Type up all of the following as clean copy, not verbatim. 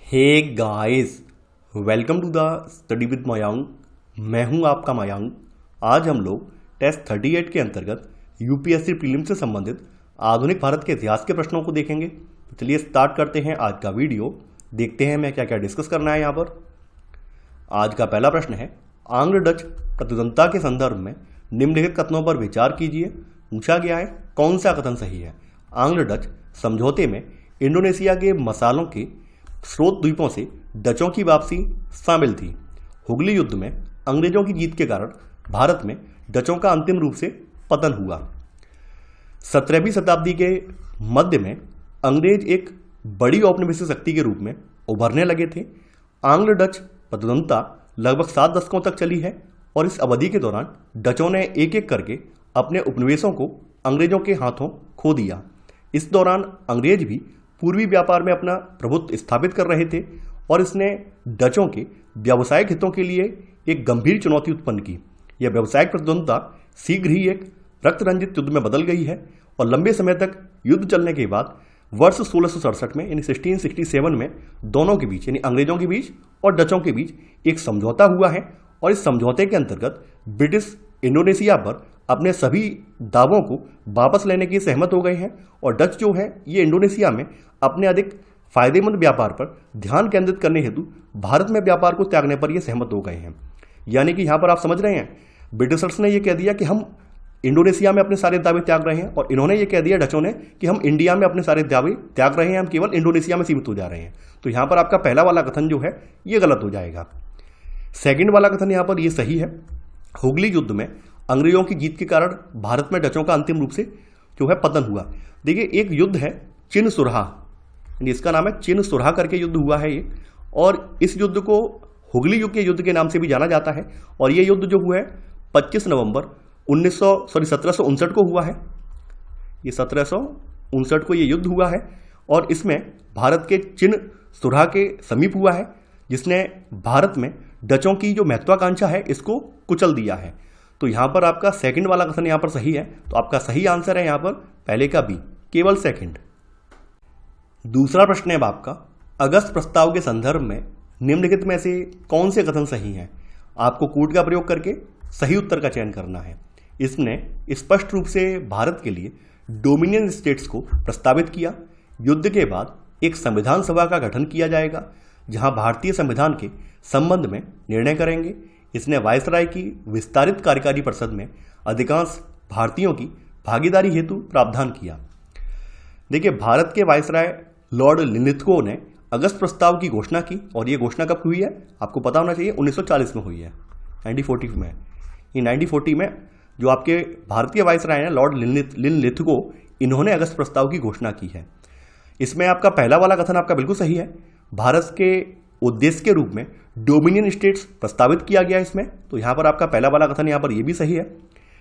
Hey guys, welcome to the study with Mayank. मैं हूं आपका मयांक। आज हम लोग टेस्ट 38 के अंतर्गत यूपीएससी प्रीलिम से संबंधित आधुनिक भारत के इतिहास के प्रश्नों को देखेंगे। तो चलिए स्टार्ट करते हैं आज का वीडियो। देखते हैं मैं क्या क्या डिस्कस करना है यहाँ पर। आज का पहला प्रश्न है, आंग्ल डच प्रतिद्वंद्विता के संदर्भ में निम्नलिखित कथनों पर विचार कीजिए। पूछा गया है कौन सा कथन सही है। आंग्ल डच समझौते में इंडोनेशिया के मसालों के स्रोत द्वीपों से डचों की वापसी शामिल थी। हुगली युद्ध में अंग्रेजों की जीत के कारण भारत में डचों का अंतिम रूप से पतन हुआ। 17वीं शताब्दी के मध्य में अंग्रेज एक बड़ी औपनिवेशिक शक्ति के रूप में उभरने लगे थे। आंग्ल डच प्रतिद्वंद्विता लगभग 7 दशकों तक चली है और इस अवधि के दौरान डचों ने एक एक करके अपने उपनिवेशों को अंग्रेजों के हाथों खो दिया। इस दौरान अंग्रेज भी पूर्वी व्यापार में अपना प्रभुत्व स्थापित कर रहे थे और इसने डचों के व्यावसायिक हितों के लिए एक गंभीर चुनौती उत्पन्न की। यह व्यावसायिक प्रतिद्वंद्विता शीघ्र ही एक रक्त रंजित युद्ध में बदल गई है और लंबे समय तक युद्ध चलने के बाद वर्ष 1667 में यानी 1667 में दोनों के बीच यानी अंग्रेजों के बीच और डचों के बीच एक समझौता हुआ है और इस समझौते के अंतर्गत ब्रिटिश इंडोनेशिया पर अपने सभी दावों को वापस लेने की सहमत हो गए हैं और डच जो है ये इंडोनेशिया में अपने अधिक फायदेमंद व्यापार पर ध्यान केंद्रित करने हेतु भारत में व्यापार को त्यागने पर ये सहमत हो गए हैं। यानी कि यहाँ पर आप समझ रहे हैं, ब्रिटिशर्स ने ये कह दिया कि हम इंडोनेशिया में अपने सारे दावे त्याग रहे हैं और इन्होंने ये कह दिया डचों ने कि हम इंडिया में अपने सारे दावे त्याग रहे हैं, हम केवल इंडोनेशिया में सीमित हो जा रहे हैं। तो यहाँ पर आपका पहला वाला कथन जो है ये गलत हो जाएगा। सेकेंड वाला कथन यहाँ पर ये सही है। हुगली युद्ध में अंग्रेजों की जीत के कारण भारत में डचों का अंतिम रूप से जो है पतन हुआ। देखिए, एक युद्ध है चिन सुरहा, इसका नाम है चिन सुरहा करके युद्ध हुआ है ये, और इस युद्ध को हुगली युग के युद्ध के नाम से भी जाना जाता है। और ये युद्ध जो हुआ है 25 नवंबर 1759 को हुआ है। ये 1759 को ये युद्ध हुआ है और इसमें भारत के चिन सुरहा के समीप हुआ है, जिसने भारत में डचों की जो महत्वाकांक्षा है इसको कुचल दिया है। तो यहां पर आपका सेकंड वाला कथन यहां पर सही है। तो आपका सही आंसर है यहां पर पहले का बी, केवल सेकंड। दूसरा प्रश्न है आपका, अगस्त प्रस्ताव के संदर्भ में निम्नलिखित में से कौन से कथन सही हैं। आपको कूट का प्रयोग करके सही उत्तर का चयन करना है। इसने स्पष्ट रूप से भारत के लिए डोमिनियन स्टेट्स को प्रस्तावित किया। युद्ध के बाद एक संविधान सभा का गठन किया जाएगा जहां भारतीय संविधान के संबंध में निर्णय करेंगे। इसने वायसराय की विस्तारित कार्यकारी परिषद में अधिकांश भारतीयों की भागीदारी हेतु प्रावधान किया। देखिए, भारत के वायसराय लॉर्ड लिनलिथगो ने अगस्त प्रस्ताव की घोषणा की और ये घोषणा कब हुई है आपको पता होना चाहिए, 1940 में हुई है, 1940 में। ये 1940 में जो आपके भारतीय वायसराय हैं लॉर्ड लिनलिथगो, इन्होंने अगस्त प्रस्ताव की घोषणा की है। इसमें आपका पहला वाला कथन आपका बिल्कुल सही है। भारत के उद्देश्य के रूप में डोमिनियन स्टेट्स प्रस्तावित किया गया इसमें। तो यहां पर आपका पहला वाला कथन यहां पर यह भी सही है।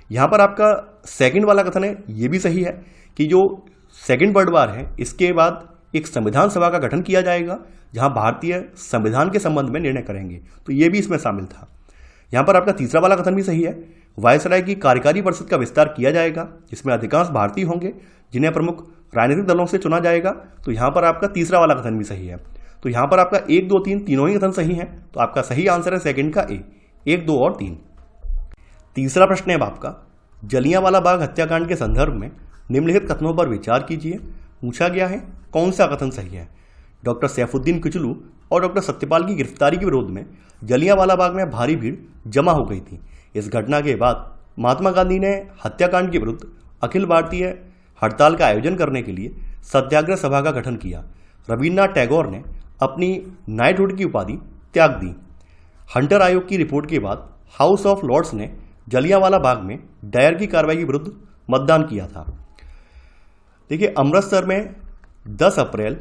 यहां पर आपका सेकंड वाला कथन है यह भी सही है कि जो सेकंड वर्ल्ड वार है इसके बाद एक संविधान सभा का गठन किया जाएगा जहां भारतीय संविधान के संबंध में निर्णय करेंगे। तो यह भी इसमें शामिल था। यहां पर आपका तीसरा वाला कथन भी सही है। वायसराय की कार्यकारी परिषद का विस्तार किया जाएगा जिसमें अधिकांश भारतीय होंगे जिन्हें प्रमुख राजनीतिक दलों से चुना जाएगा। तो यहां पर आपका तीसरा वाला कथन भी सही है। तो यहां पर आपका 1, 2, 3 तीनों ही कथन सही हैं। तो आपका सही आंसर है सेकंड का ए, 1, 2 और 3। तीसरा प्रश्न है आपका, जलियांवाला बाग हत्याकांड के संदर्भ में निम्नलिखित कथनों पर विचार कीजिए। पूछा गया है कौन सा कथन सही है। डॉक्टर सैफुद्दीन किचलू और डॉक्टर सत्यपाल की गिरफ्तारी के विरोध में जलियांवाला बाग में भारी भीड़ जमा हो गई थी। इस घटना के बाद महात्मा गांधी ने हत्याकांड के विरुद्ध अखिल भारतीय हड़ताल का आयोजन करने के लिए सत्याग्रह सभा का गठन किया। रविन्द्रनाथ टैगोर ने अपनी नाइटहुड की उपाधि त्याग दी। हंटर आयोग की रिपोर्ट के बाद हाउस ऑफ लॉर्ड्स ने जलियांवाला बाग में डायर की कार्रवाई के विरुद्ध मतदान किया था। देखिए, अमृतसर में 10 अप्रैल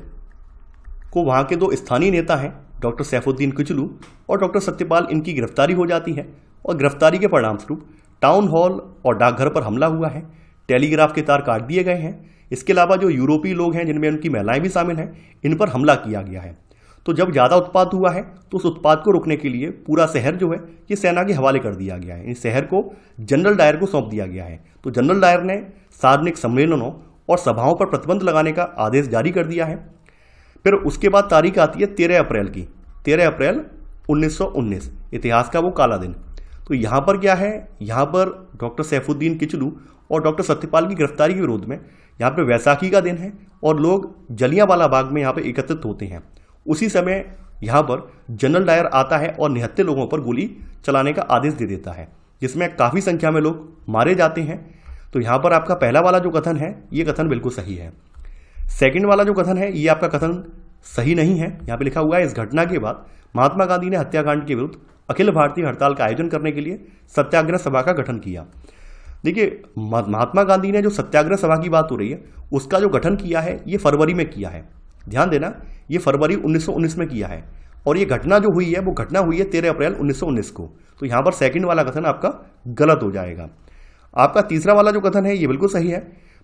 को वहां के 2 स्थानीय नेता हैं डॉक्टर सैफुद्दीन किचलू और डॉक्टर सत्यपाल, इनकी गिरफ्तारी हो जाती है और गिरफ्तारी के परिणामस्वरूप टाउन हॉल और डाकघर पर हमला हुआ है। टेलीग्राफ के तार काट दिए गए हैं। इसके अलावा जो यूरोपीय लोग हैं जिनमें उनकी महिलाएं भी शामिल हैं, इन पर हमला किया गया है। तो जब ज़्यादा उत्पात हुआ है तो उस उत्पात को रोकने के लिए पूरा शहर जो है ये सेना के हवाले कर दिया गया है। इस शहर को जनरल डायर को सौंप दिया गया है। तो जनरल डायर ने सार्वजनिक सम्मेलनों और सभाओं पर प्रतिबंध लगाने का आदेश जारी कर दिया है। फिर उसके बाद तारीख आती है 13 अप्रैल की, 13 अप्रैल 1919, इतिहास का वो काला दिन। तो यहाँ पर क्या है, यहाँ पर डॉक्टर सैफुद्दीन किचलू और डॉक्टर सत्यपाल की गिरफ्तारी के विरोध में यहाँ पे वैसाखी का दिन है और लोग जलियांवाला बाग में यहाँ पे एकत्रित होते हैं। उसी समय यहाँ पर जनरल डायर आता है और निहत्थे लोगों पर गोली चलाने का आदेश दे देता है, जिसमें काफ़ी संख्या में लोग मारे जाते हैं। तो यहाँ पर आपका पहला वाला जो कथन है ये कथन बिल्कुल सही है। सेकंड वाला जो कथन है ये आपका कथन सही नहीं है। यहाँ पे लिखा हुआ है, इस घटना के बाद महात्मा गांधी ने हत्याकांड के विरुद्ध अखिल भारतीय हड़ताल का आयोजन करने के लिए सत्याग्रह सभा का गठन किया। देखिए, महात्मा गांधी ने जो सत्याग्रह सभा की बात हो रही है उसका जो गठन किया है ये फरवरी में किया है। ध्यान देना, ये फरवरी 1919 में किया है और ये घटना जो हुई है वो घटना हुई है 13 अप्रैल 1919 को। तो यहाँ पर सेकंड वाला कथन आपका गलत हो जाएगा। आपका तीसरा वाला जो कथन है ये बिल्कुल सही है।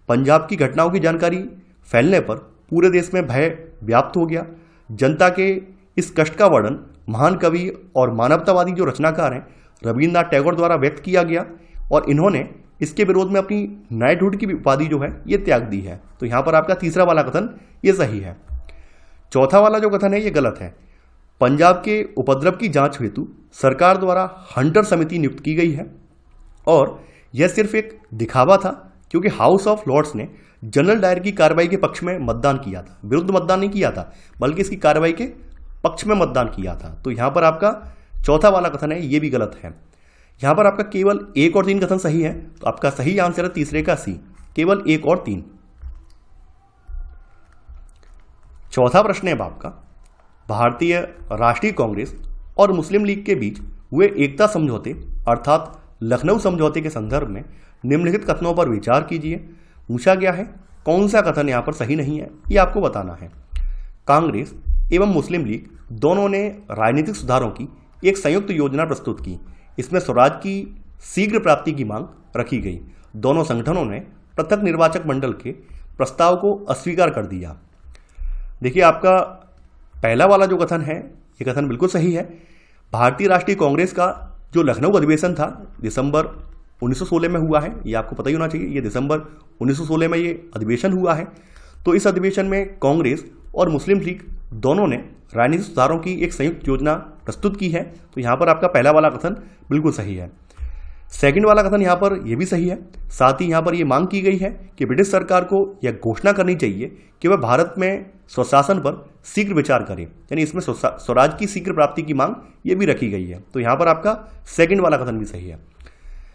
पंजाब की घटनाओं की जानकारी फैलने पर पूरे देश में भय व्याप्त हो गया। जनता के इस कष्ट का वर्णन महान कवि और मानवतावादी जो रचनाकार हैं रविन्द्रनाथ टैगोर द्वारा व्यक्त किया गया और इन्होंने इसके विरोध में अपनी नाइटहुड की उपाधि जो है ये त्याग दी है। तो यहाँ पर आपका तीसरा वाला कथन ये सही है। चौथा वाला जो कथन है ये गलत है। पंजाब के उपद्रव की जांच हेतु सरकार द्वारा हंटर समिति नियुक्त की गई है और यह सिर्फ एक दिखावा था, क्योंकि हाउस ऑफ लॉर्ड्स ने जनरल डायर की कार्रवाई के पक्ष में मतदान किया था, विरुद्ध मतदान नहीं किया था, बल्कि इसकी कार्रवाई के पक्ष में मतदान किया था। तो यहाँ पर आपका चौथा वाला कथन है ये भी गलत है। यहाँ पर आपका केवल 1 और 3 कथन सही है, तो आपका सही आंसर है तीसरे का सी, केवल 1 और 3। चौथा प्रश्न है आपका, भारतीय राष्ट्रीय कांग्रेस और मुस्लिम लीग के बीच हुए एकता समझौते अर्थात लखनऊ समझौते के संदर्भ में निम्नलिखित कथनों पर विचार कीजिए। पूछा गया है कौन सा कथन यहाँ पर सही नहीं है, ये आपको बताना है। कांग्रेस एवं मुस्लिम लीग दोनों ने राजनीतिक सुधारों की एक संयुक्त योजना प्रस्तुत की। इसमें स्वराज की शीघ्र प्राप्ति की मांग रखी गई। दोनों संगठनों ने पृथक निर्वाचक मंडल के प्रस्ताव को अस्वीकार कर दिया। देखिए, आपका पहला वाला जो कथन है ये कथन बिल्कुल सही है। भारतीय राष्ट्रीय कांग्रेस का जो लखनऊ अधिवेशन था दिसंबर 1916 में हुआ है, ये आपको पता ही होना चाहिए। ये दिसंबर 1916 में ये अधिवेशन हुआ है। तो इस अधिवेशन में कांग्रेस और मुस्लिम लीग दोनों ने राजनीतिक सुधारों की एक संयुक्त योजना प्रस्तुत की है। तो यहाँ पर आपका पहला वाला कथन बिल्कुल सही है। सेकंड वाला कथन यहाँ पर यह भी सही है। साथ ही यहाँ पर यह मांग की गई है कि ब्रिटिश सरकार को यह घोषणा करनी चाहिए कि वह भारत में स्वशासन पर शीघ्र विचार करे, यानी इसमें स्वराज की शीघ्र प्राप्ति की मांग ये भी रखी गई है। तो यहाँ पर आपका सेकंड वाला कथन भी सही है।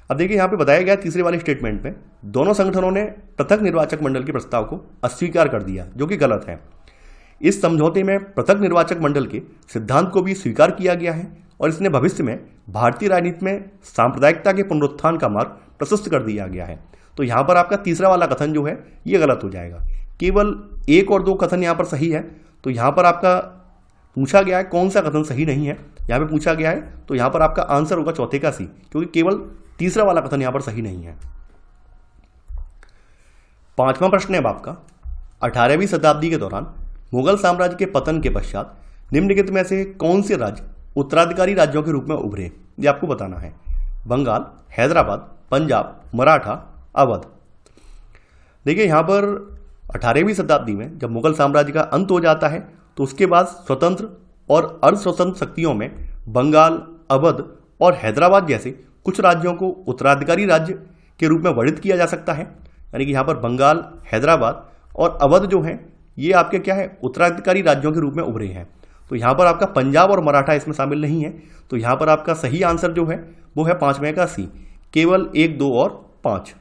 अब देखिए, यहाँ पे बताया गया तीसरे वाले स्टेटमेंट में दोनों संगठनों ने पृथक निर्वाचक मंडल के प्रस्ताव को अस्वीकार कर दिया, जो कि गलत है। इस समझौते में पृथक निर्वाचक मंडल के सिद्धांत को भी स्वीकार किया गया है और इसने भविष्य में भारतीय राजनीति में सांप्रदायिकता के पुनरुत्थान का मार्ग प्रशस्त कर दिया गया है। तो यहाँ पर आपका तीसरा वाला कथन जो है ये गलत हो जाएगा। केवल 1 और 2 कथन यहाँ पर सही है। तो यहाँ पर आपका पूछा गया है कौन सा कथन सही नहीं है, यहाँ पे पूछा गया है, तो यहाँ पर आपका आंसर होगा चौथे का सी, क्योंकि केवल तीसरा वाला कथन यहाँ पर सही नहीं है। 5वां प्रश्न है आपका, 18वीं शताब्दी के दौरान मुगल साम्राज्य के पतन के पश्चात निम्नलिखित में से कौन से राज्य उत्तराधिकारी राज्यों के रूप में उभरे, ये आपको बताना है। बंगाल, हैदराबाद, पंजाब, मराठा, अवध। देखिए, यहाँ पर 18वीं शताब्दी में जब मुगल साम्राज्य का अंत हो जाता है तो उसके बाद स्वतंत्र और अर्ध स्वतंत्र शक्तियों में बंगाल, अवध और हैदराबाद जैसे कुछ राज्यों को उत्तराधिकारी राज्य के रूप में वर्णित किया जा सकता है। यानी कि यहाँ पर बंगाल, हैदराबाद और अवध जो हैं ये आपके क्या है, उत्तराधिकारी राज्यों के रूप में उभरे हैं। तो यहाँ पर आपका पंजाब और मराठा इसमें शामिल नहीं है। तो यहाँ पर आपका सही आंसर जो है वो है 5वें का सी, केवल 1, 2 और 5।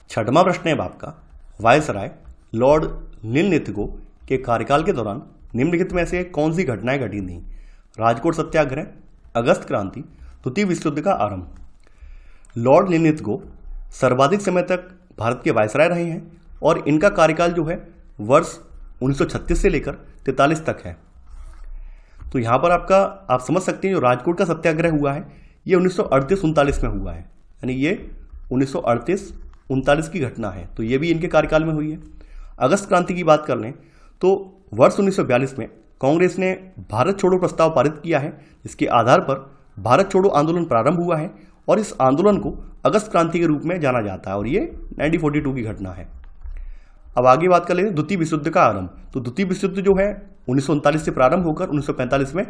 6वां प्रश्न है आपका, वायसराय लॉर्ड नीलनिथिगो के कार्यकाल के दौरान निम्नलिखित में से कौन सी घटनाएं घटी थीं? राजकोट सत्याग्रह, अगस्त क्रांति, द्वितीय विश्व युद्ध का आरंभ। लॉर्ड नीलनिथिगो सर्वाधिक समय तक भारत के वायसराय रहे हैं और इनका कार्यकाल जो है वर्ष 1936 से लेकर 43 तक है। तो यहाँ पर आपका आप समझ सकते हैं जो राजकोट का सत्याग्रह हुआ है ये 1938-39 में हुआ है, यानी ये 1938-39 की घटना है। तो ये भी इनके कार्यकाल में हुई है। अगस्त क्रांति की बात कर लें तो वर्ष 1942 में कांग्रेस ने भारत छोड़ो प्रस्ताव पारित किया है, जिसके आधार पर भारत छोड़ो आंदोलन प्रारंभ हुआ है और इस आंदोलन को अगस्त क्रांति के रूप में जाना जाता है और ये 1942 की घटना है। अब आगे बात कर लेते हैं द्वितीय विश्व युद्ध का आरंभ। तो द्वितीय विश्व युद्ध जो है 1939 से प्रारंभ होकर 1945 में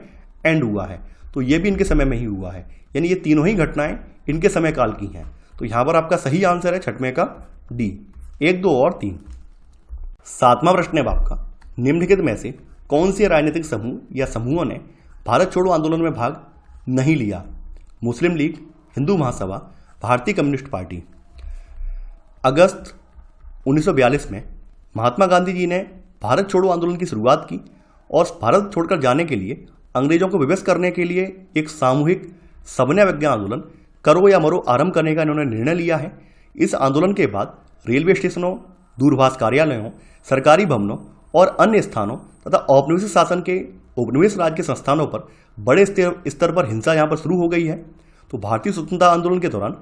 एंड हुआ है। तो ये भी इनके समय में ही हुआ है, यानी ये तीनों ही घटनाएं इनके समय काल की हैं। तो यहां पर आपका सही आंसर है छठवें का डी, 1, 2 और 3। 7वां प्रश्न है आपका, निम्नलिखित में से कौन से राजनीतिक समूह या समूहों ने भारत छोड़ो आंदोलन में भाग नहीं लिया? मुस्लिम लीग, हिंदू महासभा, भारतीय कम्युनिस्ट पार्टी। अगस्त 1942 में महात्मा गांधी जी ने भारत छोड़ो आंदोलन की शुरुआत की और भारत छोड़कर जाने के लिए अंग्रेजों को विवश करने के लिए एक सामूहिक सबने अवज्ञा आंदोलन करो या मरो आरंभ करने का इन्होंने निर्णय लिया है। इस आंदोलन के बाद रेलवे स्टेशनों, दूरभाष कार्यालयों, सरकारी भवनों और अन्य स्थानों तथा औपनिवेशिक शासन के उपनिवेश राज के संस्थानों पर बड़े स्तर पर हिंसा यहाँ पर शुरू हो गई है। तो भारतीय स्वतंत्रता आंदोलन के दौरान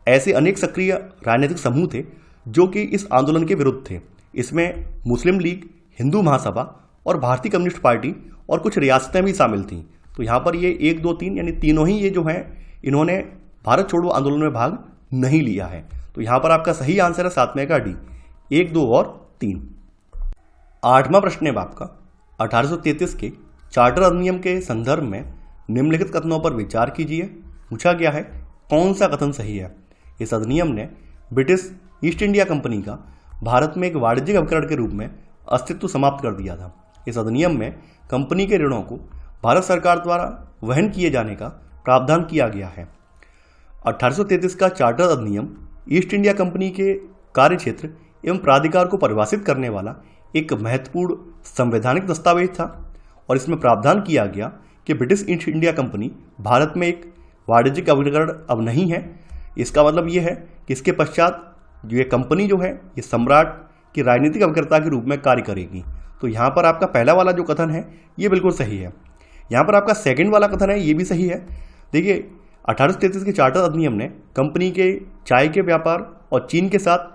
ऐसे अनेक सक्रिय राजनीतिक समूह थे जो कि इस आंदोलन के विरुद्ध थे। इसमें मुस्लिम लीग, हिंदू महासभा और भारतीय कम्युनिस्ट पार्टी और कुछ रियासतें भी शामिल थीं। तो यहाँ पर ये 1, 2, 3 यानी तीनों ही ये जो हैं इन्होंने भारत छोड़ो आंदोलन में भाग नहीं लिया है। तो यहाँ पर आपका सही आंसर है 7वें का डी, 1, 2 और 3। 8वां प्रश्न है आपका, 1833 के चार्टर अधिनियम के संदर्भ में निम्नलिखित कथनों पर विचार कीजिए। पूछा गया है कौन सा कथन सही है? इस अधिनियम ने ब्रिटिश ईस्ट इंडिया कंपनी का भारत में एक वाणिज्यिक अभिकरण के रूप में अस्तित्व समाप्त कर दिया था। इस अधिनियम में कंपनी के ऋणों को भारत सरकार द्वारा वहन किए जाने का प्रावधान किया गया है। 1833 का चार्टर अधिनियम ईस्ट इंडिया कंपनी के कार्यक्षेत्र एवं प्राधिकार को परिभाषित करने वाला एक महत्वपूर्ण संवैधानिक दस्तावेज था और इसमें प्रावधान किया गया कि British east India company Bharat में एक वाणिज्यिक अभिकरण अब नहीं है। इसका मतलब ये है कि इसके पश्चात जो ये कंपनी जो है ये सम्राट की राजनीतिक अभिकर्ता के रूप में कार्य करेगी। तो यहाँ पर आपका पहला वाला जो कथन है ये बिल्कुल सही है। यहाँ पर आपका सेकंड वाला कथन है ये भी सही है। देखिए 1833 के चार्टर अधिनियम ने कंपनी के चाय के व्यापार और चीन के साथ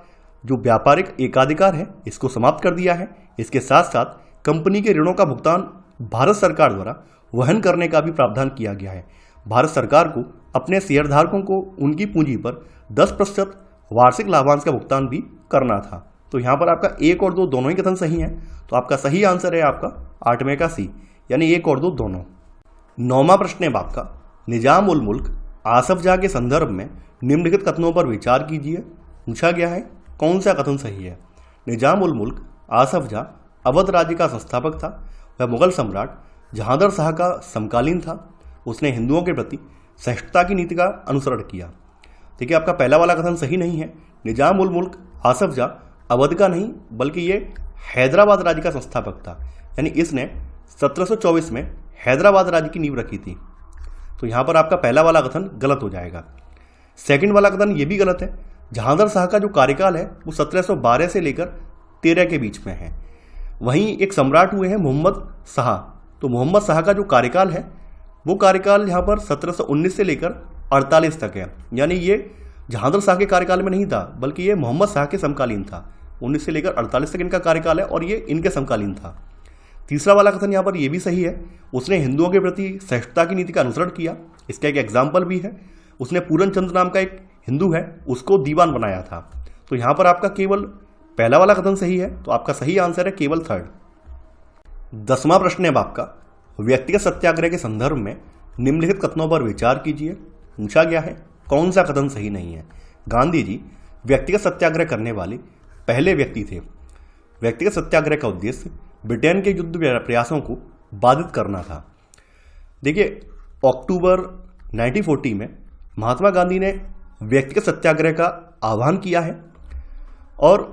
जो व्यापारिक एकाधिकार है इसको समाप्त कर दिया है। इसके साथ साथ कंपनी के ऋणों का भुगतान भारत सरकार द्वारा वहन करने का भी प्रावधान किया गया है। भारत सरकार को अपने शेयरधारकों को उनकी पूंजी पर 10% वार्षिक लाभांश का भुगतान भी करना था। तो यहाँ पर आपका 1 और 2 दोनों ही कथन सही हैं। तो आपका सही आंसर है आपका 8वें का सी, यानी 1 और 2 दोनों। 9वां प्रश्न है आपका, निजाम उल मुल्क आसफ जाह के संदर्भ में निम्नलिखित कथनों पर विचार कीजिए। पूछा गया है कौन सा कथन सही है? निजाम उल मुल्क आसफ जाह अवध राज्य का संस्थापक था। वह मुगल सम्राट जहांगीर शाह का समकालीन था। उसने हिंदुओं के प्रति सहिष्णुता की नीति का अनुसरण किया। देखिए आपका पहला वाला कथन सही नहीं है। निजाम उल मुल्क आसफ जाह अवध का नहीं बल्कि ये हैदराबाद राज्य का संस्थापक था, यानी इसने 1724 में हैदराबाद राज्य की नींव रखी थी। तो यहाँ पर आपका पहला वाला कथन गलत हो जाएगा। सेकंड वाला कथन ये भी गलत है। जहांगीर शाह का जो कार्यकाल है वो 1712 से लेकर 13 के बीच में है। वहीं एक सम्राट हुए हैं मोहम्मद शाह। तो मोहम्मद शाह का जो कार्यकाल है वो कार्यकाल यहाँ पर 1719 से लेकर 48 तक है, यानी ये जहांगीर शाह के कार्यकाल में नहीं था बल्कि ये मोहम्मद शाह के समकालीन था। 19 से लेकर 48 तक इनका कार्यकाल है और ये इनके समकालीन था। तीसरा वाला कथन यहाँ पर यह भी सही है। उसने हिंदुओं के प्रति सहिष्णुता की नीति का अनुसरण किया। इसका एक एग्जाम्पल भी है। उसने पूरन चंद्र नाम का एक हिंदू है उसको दीवान बनाया था। तो यहाँ पर आपका केवल पहला वाला कथन सही है। तो आपका सही आंसर है केवल थर्ड। 10वां प्रश्न है आपका, व्यक्तिगत सत्याग्रह के संदर्भ में निम्नलिखित कथनों पर विचार कीजिए। पूछा गया है कौन सा कथन सही नहीं है? गांधी जी व्यक्तिगत सत्याग्रह करने वाले पहले व्यक्ति थे। व्यक्तिगत सत्याग्रह का उद्देश्य ब्रिटेन के युद्ध प्रयासों को बाधित करना था। देखिए अक्टूबर 1940 में महात्मा गांधी ने व्यक्तिगत सत्याग्रह का आह्वान किया है और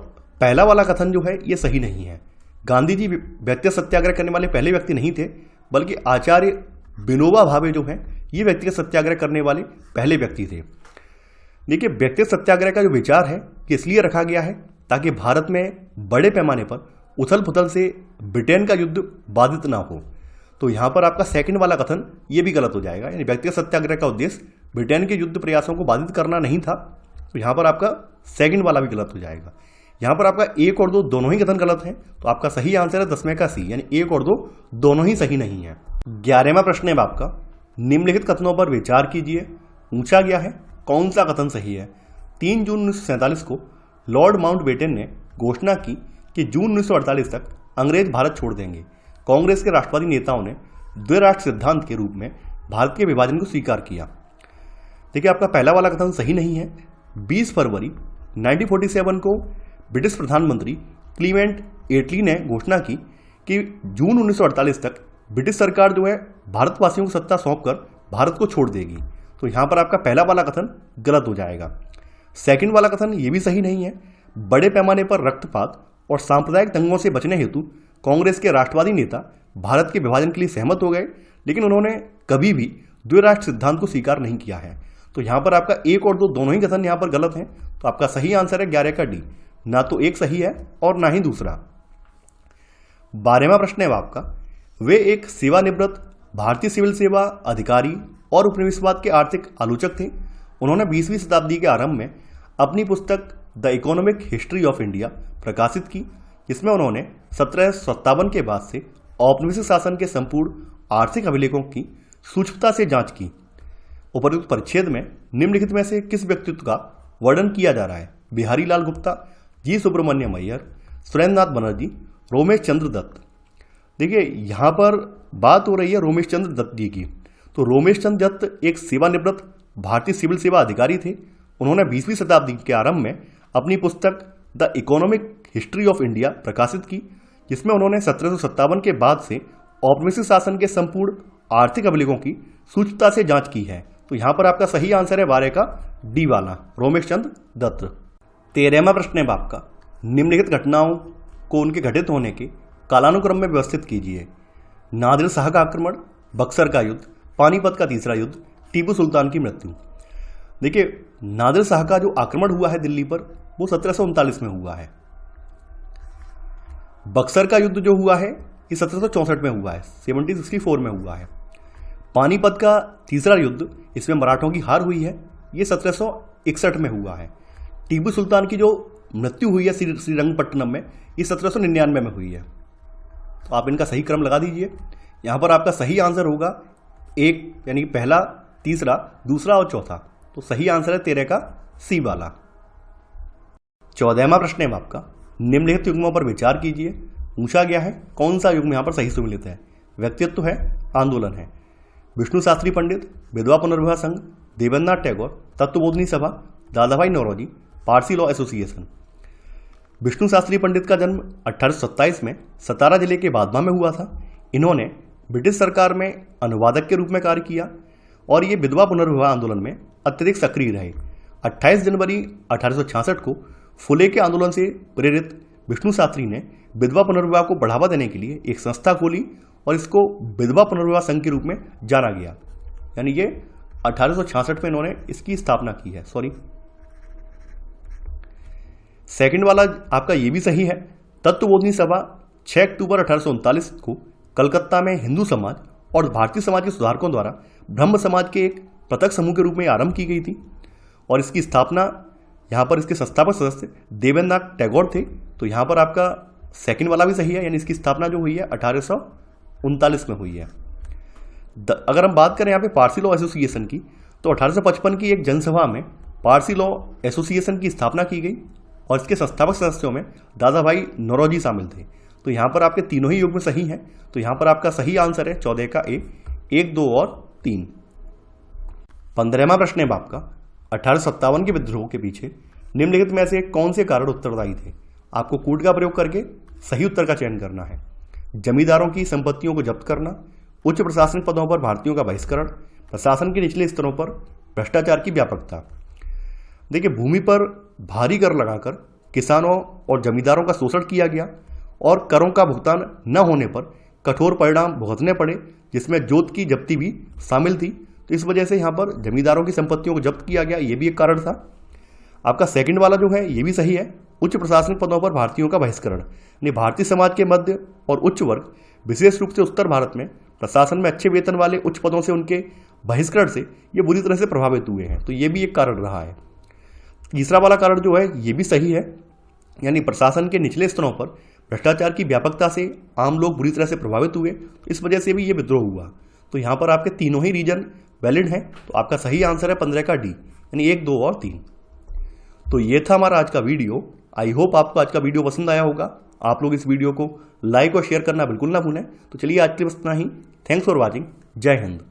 पहला वाला कथन जो है ये सही नहीं है। गांधी जी व्यक्तिगत सत्याग्रह करने वाले पहले व्यक्ति नहीं थे बल्कि आचार्य विनोबा भावे जो हैं ये व्यक्तिगत सत्याग्रह करने वाले पहले व्यक्ति थे। देखिए व्यक्तिगत सत्याग्रह का जो विचार है ये इसलिए रखा गया है ताकि भारत में बड़े पैमाने पर उथल पुथल से ब्रिटेन का युद्ध बाधित ना हो। तो यहाँ पर आपका सेकंड वाला कथन ये भी गलत हो जाएगा, यानी व्यक्तिगत सत्याग्रह का उद्देश्य ब्रिटेन के युद्ध प्रयासों को बाधित करना नहीं था। तो यहाँ पर आपका सेकंड वाला भी गलत हो जाएगा। यहाँ पर आपका 1 और 2 दोनों ही कथन गलत हैं। तो आपका सही आंसर है 10वें का सी, यानी 1 और 2 दोनों ही सही नहीं है। 11वां प्रश्न है आपका, निम्नलिखित कथनों पर विचार कीजिए। पूछा गया है कौन सा कथन सही है? 3 जून 1947 को लॉर्ड माउंटबेटन ने घोषणा की कि जून 1948 तक अंग्रेज भारत छोड़ देंगे। कांग्रेस के राष्ट्रवादी नेताओं ने द्विराष्ट्र सिद्धांत के रूप में भारत के विभाजन को स्वीकार किया। देखिए, आपका पहला वाला कथन सही नहीं है। 20 फरवरी 1947 को ब्रिटिश प्रधानमंत्री क्लीमेंट एटली ने घोषणा की कि जून 1948 तक ब्रिटिश सरकार जो है भारतवासियों को सत्ता सौंपकर भारत को छोड़ देगी। तो यहां पर आपका पहला वाला कथन गलत हो जाएगा। सेकंड वाला कथन ये भी सही नहीं है। बड़े पैमाने पर रक्तपात और सांप्रदायिक दंगों से बचने हेतु कांग्रेस के राष्ट्रवादी नेता भारत के विभाजन के लिए सहमत हो गए, लेकिन उन्होंने कभी भी द्विराष्ट्र सिद्धांत को स्वीकार नहीं किया है। तो यहां पर आपका 1 और 2 दोनों ही कथन यहां पर गलत हैं। तो आपका सही आंसर है 11 का डी। ना तो एक सही है और ना ही दूसरा। 12वां प्रश्न है आपका, वे एक सेवानिवृत्त भारतीय सिविल सेवा अधिकारी और उपनिवेशवाद के आर्थिक आलोचक थे। उन्होंने 20वीं शताब्दी के आरंभ में अपनी पुस्तक the economic history of India प्रकाशित की, जिसमें उन्होंने 1757 के बाद से औपनिवेशिक शासन के संपूर्ण आर्थिक अभिलेखों की सूक्ष्मता से जांच की। उपरोक्त परिच्छेद में निम्नलिखित में से किस व्यक्तित्व का वर्णन किया जा रहा है? बिहारी लाल गुप्ता, जी सुब्रमण्यम अय्यर, सुरेंद्रनाथ बनर्जी, रोमेश चंद्र दत्त। देखिए, यहां पर बात हो रही है रोमेश चंद्र दत्त जी की। तो रोमेश चंद्र दत्त एक सेवानिवृत्त भारतीय सिविल सेवा अधिकारी थे। उन्होंने 20वीं शताब्दी के आरंभ में अपनी पुस्तक the economic history of India प्रकाशित की, जिसमें उन्होंने 1757 के बाद से औपनिवेशिक शासन के संपूर्ण आर्थिक अभिलेखों की सूक्ष्मता से जांच की है। तो यहां पर आपका सही आंसर है 12 का डी वाला, रोमेश चंद्र दत्त। 13वां प्रश्न है आपका, निम्नलिखित घटनाओं को उनके घटित होने के कालानुक्रम में व्यवस्थित कीजिए। नादिर शाह का आक्रमण, बक्सर का युद्ध, पानीपत का तीसरा युद्ध, टीपू सुल्तान की मृत्यु। देखिए, नादिर शाह का जो आक्रमण हुआ है दिल्ली पर, वो 1739 में हुआ है। बक्सर का युद्ध जो हुआ है ये 1764 में हुआ है, 1764 में हुआ है। पानीपत का तीसरा युद्ध, इसमें मराठों की हार हुई है, ये 1761 में हुआ है। टीपू सुल्तान की जो मृत्यु हुई है श्रीरंगपट्टनम में, ये 1799 में हुई है। तो आप इनका सही क्रम लगा दीजिए। यहां पर आपका सही आंसर होगा 1, यानी पहला, तीसरा, दूसरा और चौथा। तो सही आंसर है 13 का सी वाला। 14वां प्रश्न है आपका, निम्नलिखित युग्मों पर विचार कीजिए। पूछा गया है कौन सा युग्म यहां पर सही सुमिलित है? व्यक्तित्व है, आंदोलन है। विष्णु शास्त्री पंडित, विधवा पुनर्विवाह संघ, देवेंद्रनाथ टैगोर, तत्वबोधिनी सभा, दादाभाई नौरोजी, पारसी लॉ एसोसिएशन। विष्णु शास्त्री पंडित का जन्म 1827 में सतारा जिले के बादमा में हुआ था। इन्होंने ब्रिटिश सरकार में अनुवादक के रूप में कार्य किया और ये विधवा पुनर्विवाह आंदोलन में अत्यधिक सक्रिय रहे। 28 जनवरी 1866 को फुले के आंदोलन से प्रेरित विष्णु शास्त्री ने विधवा पुनर्विवाह को बढ़ावा देने के लिए एक संस्था खोली और इसको विधवा पुनर्विवाह संघ के रूप में जाना गया। यानी ये 1866 में इन्होंने इसकी स्थापना की है। सेकंड वाला आपका ये भी सही है। तत्वबोधिनी सभा 6 अक्टूबर 1839 को कलकत्ता में हिंदू समाज और भारतीय समाज के सुधारकों द्वारा ब्रह्म समाज के एक पृथक समूह के रूप में आरंभ की गई थी और इसकी स्थापना, यहाँ पर इसके संस्थापक सदस्य देवेंद्रनाथ टैगोर थे। तो यहाँ पर आपका सेकंड वाला भी सही है, यानी इसकी स्थापना जो हुई है 1839 में हुई है। अगर हम बात करें यहाँ पे पारसी लॉ एसोसिएशन की, तो 1855 की एक जनसभा में पारसी लॉ एसोसिएशन की स्थापना की गई और इसके संस्थापक सदस्यों में दादाभाई नौरोजी शामिल थे। तो यहाँ पर आपके तीनों ही युग्म सही हैं। तो यहाँ पर आपका सही आंसर है 14 का ए, 1, 2 और 3। 15वां प्रश्न है आपका, 1857 के विद्रोह के पीछे निम्नलिखित में से कौन से कारण उत्तरदायी थे? आपको कूट का प्रयोग करके सही उत्तर का चयन करना है। जमींदारों की संपत्तियों को जब्त करना, उच्च प्रशासनिक पदों पर भारतीयों का बहिष्करण, प्रशासन के निचले स्तरों पर भ्रष्टाचार की व्यापकता। देखिए, भूमि पर भारी कर लगाकर किसानों और जमींदारों का शोषण किया गया और करों का भुगतान न होने पर कठोर परिणाम भुगतने पड़े, जिसमें जोत की जब्ती भी शामिल थी। तो इस वजह से यहाँ पर जमींदारों की संपत्तियों को जब्त किया गया, ये भी एक कारण था। आपका सेकंड वाला जो है ये भी सही है। उच्च प्रशासनिक पदों पर भारतीयों का बहिष्करण, यानी भारतीय समाज के मध्य और उच्च वर्ग, विशेष रूप से उत्तर भारत में प्रशासन में अच्छे वेतन वाले उच्च पदों से उनके बहिष्करण से ये बुरी तरह से प्रभावित हुए हैं। तो ये भी एक कारण रहा है। तीसरा वाला कारण जो है ये भी सही है, यानी प्रशासन के निचले स्तरों पर भ्रष्टाचार की व्यापकता से आम लोग बुरी तरह से प्रभावित हुए, इस वजह से भी ये विद्रोह हुआ। तो यहाँ पर आपके तीनों ही रीजन वैलिड हैं। तो आपका सही आंसर है 15 का डी, यानी 1, 2 और 3। तो ये था हमारा आज का वीडियो। आई होप आपको आज का वीडियो पसंद आया होगा। आप लोग इस वीडियो को लाइक और शेयर करना बिल्कुल ना भूलें। तो चलिए आज के लिए बस इतना ही। Thanks for watching. जय हिंद।